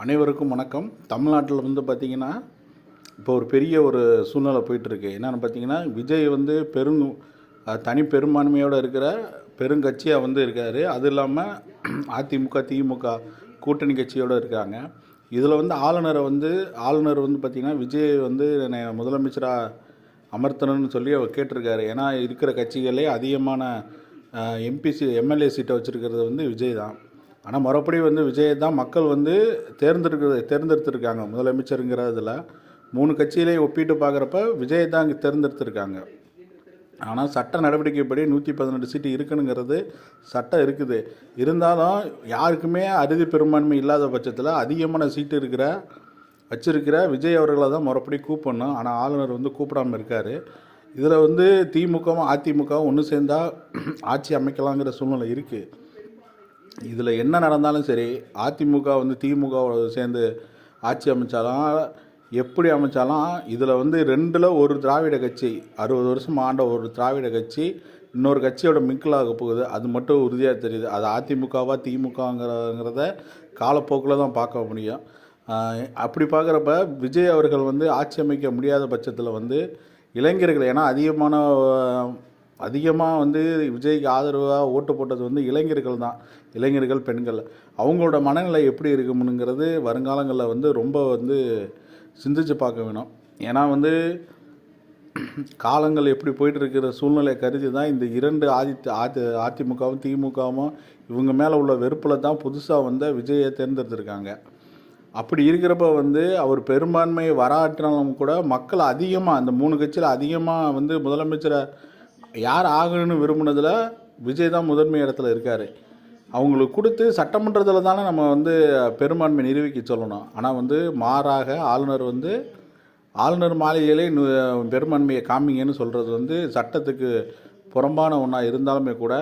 அனைவருக்கும் வணக்கம். தமிழ்நாட்டில் வந்து பார்த்திங்கன்னா, இப்போ ஒரு பெரிய ஒரு சூழ்நிலை போயிட்டுருக்கு. என்னென்னு பார்த்தீங்கன்னா, விஜய் வந்து தனி பெரும்பான்மையோடு இருக்கிற பெருங்கட்சியாக வந்து இருக்கார். அது இல்லாமல் அதிமுக, திமுக கூட்டணி கட்சியோடு இருக்காங்க. இதில் வந்து ஆளுநர் வந்து பார்த்திங்கன்னா, விஜய் வந்து என்னை முதலமைச்சராக அமர்த்தணும்னு சொல்லி அவர் கேட்டிருக்காரு. ஏன்னா இருக்கிற கட்சிகளே அதிகமான எம்எல்ஏ சீட்டை வச்சுருக்கிறது வந்து விஜய் தான். ஆனால் மறுபடியும் வந்து விஜய் தான் மக்கள் வந்து தேர்ந்தெடுத்திருக்காங்க. முதலமைச்சருங்கிறதுல 3 கட்சியிலையும் ஒப்பிட்டு பார்க்குறப்ப விஜய் தான் இங்கே தேர்ந்தெடுத்திருக்காங்க. ஆனால் சட்ட நடவடிக்கைப்படி 118 சீட்டு இருக்கணுங்கிறது சட்டம் இருக்குது. இருந்தாலும் யாருக்குமே அறுதி பெரும்பான்மை இல்லாத பட்சத்தில் அதிகமான சீட்டு வச்சிருக்கிற விஜய் அவர்களை தான் மறுபடி கூப்பிடணும். ஆனால் ஆளுநர் வந்து கூப்பிடாமல் இருக்கார். இதில் வந்து திமுகவும் அதிமுகவும் ஒன்று சேர்ந்தால் ஆட்சி அமைக்கலாங்கிற சூழ்நிலை இருக்குது. இதில் என்ன நடந்தாலும் சரி, அதிமுக வந்து திமுகவோட சேர்ந்து ஆட்சி அமைச்சாலும் எப்படி அமைச்சாலும் இதில் வந்து 2ல் ஒரு திராவிட கட்சி 60 வருஷம் ஆண்ட ஒரு திராவிட கட்சி இன்னொரு கட்சியோட மிங்கிளாக போகுது. அது மட்டும் உறுதியாக தெரியுது. அது அதிமுகவா திமுகங்கிறத காலப்போக்கில் தான் பார்க்க முடியும். அப்படி பார்க்குறப்ப விஜய் அவர்கள் வந்து ஆட்சி அமைக்க முடியாத பட்சத்தில் வந்து இளைஞர்கள், ஏன்னா அதிகமாக வந்து விஜய்க்கு ஆதரவாக ஓட்டு போட்டது வந்து இளைஞர்கள் தான். இளைஞர்கள், பெண்கள், அவங்களோட மனநிலை எப்படி இருக்குமுங்கிறது வருங்காலங்களில் வந்து ரொம்ப வந்து சிந்திச்சு பார்க்க வேணும். ஏன்னா வந்து காலங்கள் எப்படி போயிட்டுருக்கிற சூழ்நிலை கருதி தான் இந்த 2 அதிமுகவும் திமுகவும் இவங்க மேலே உள்ள வெறுப்பில் தான் புதுசாக வந்து விஜயை தேர்ந்தெடுத்திருக்காங்க. அப்படி இருக்கிறப்ப வந்து அவர் பெரும்பான்மை வராட்டினாலும் கூட மக்கள் அதிகமாக அந்த 3 கட்சியில் அதிகமாக வந்து முதலமைச்சரை யார் ஆகணும்னு விரும்பினதில் விஜய் தான் முதன்மை இடத்துல இருக்கார். அவங்களுக்கு கொடுத்து சட்டமன்றத்தில் தானே நம்ம வந்து பெரும்பான்மை நிரூபிக்க சொல்லணும். ஆனால் வந்து மாறாக ஆளுநர் மாளிகையிலே பெரும்பான்மையை காமிங்கன்னு சொல்கிறது வந்து சட்டத்துக்கு புறம்பான ஒன்றா இருந்தாலுமே கூட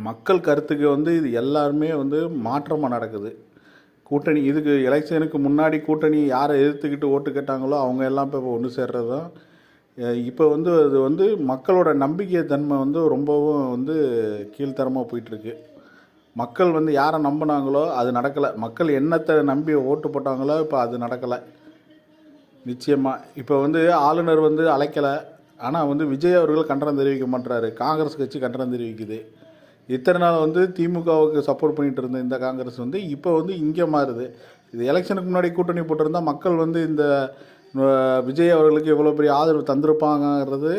மக்கள் கருத்துக்கு வந்து இது எல்லாருமே வந்து மாற்றமாக நடக்குது. கூட்டணி இதுக்கு எலெக்ஷனுக்கு முன்னாடி கூட்டணி யாரை எதிர்த்துக்கிட்டு ஓட்டு கேட்டாங்களோ அவங்க எல்லாம் இப்போ ஒன்று சேர்றது தான். இப்போ வந்து அது வந்து மக்களோட நம்பிக்கை தன்மை வந்து ரொம்பவும் வந்து கீழ்த்தரமாக போயிட்டுருக்கு. மக்கள் வந்து யாரை நம்பினாங்களோ அது நடக்கலை. மக்கள் என்னத்தை நம்பி ஓட்டு போட்டாங்களோ இப்போ அது நடக்கலை. நிச்சயமாக இப்போ வந்து ஆளுநர் வந்து அழைக்கலை. ஆனால் வந்து விஜய் அவர்கள் கண்டனம் தெரிவிக்க மாட்டாரு. காங்கிரஸ் கட்சி கண்டனம் தெரிவிக்குது. இத்தனை நாள் வந்து திமுகவுக்கு சப்போர்ட் பண்ணிகிட்டு இருந்த இந்த காங்கிரஸ் வந்து இப்போ வந்து இங்கே மாறுது. இது எலெக்ஷனுக்கு முன்னாடி கூட்டணி போட்டிருந்தால் மக்கள் வந்து இந்த விஜய் அவர்களுக்கு எவ்வளோ பெரிய ஆதரவு தந்திருப்பாங்கிறது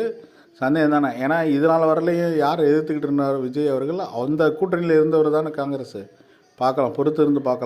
சந்தேகம் தானே. ஏன்னா இதனால் வரலையும் யார் எதிர்த்துக்கிட்டு இருந்தார் விஜய் அவர்கள், அந்த கூட்டணியில் இருந்தவர் தானே காங்கிரஸ். பார்க்கலாம், பொறுத்து இருந்து பார்க்கலாம்.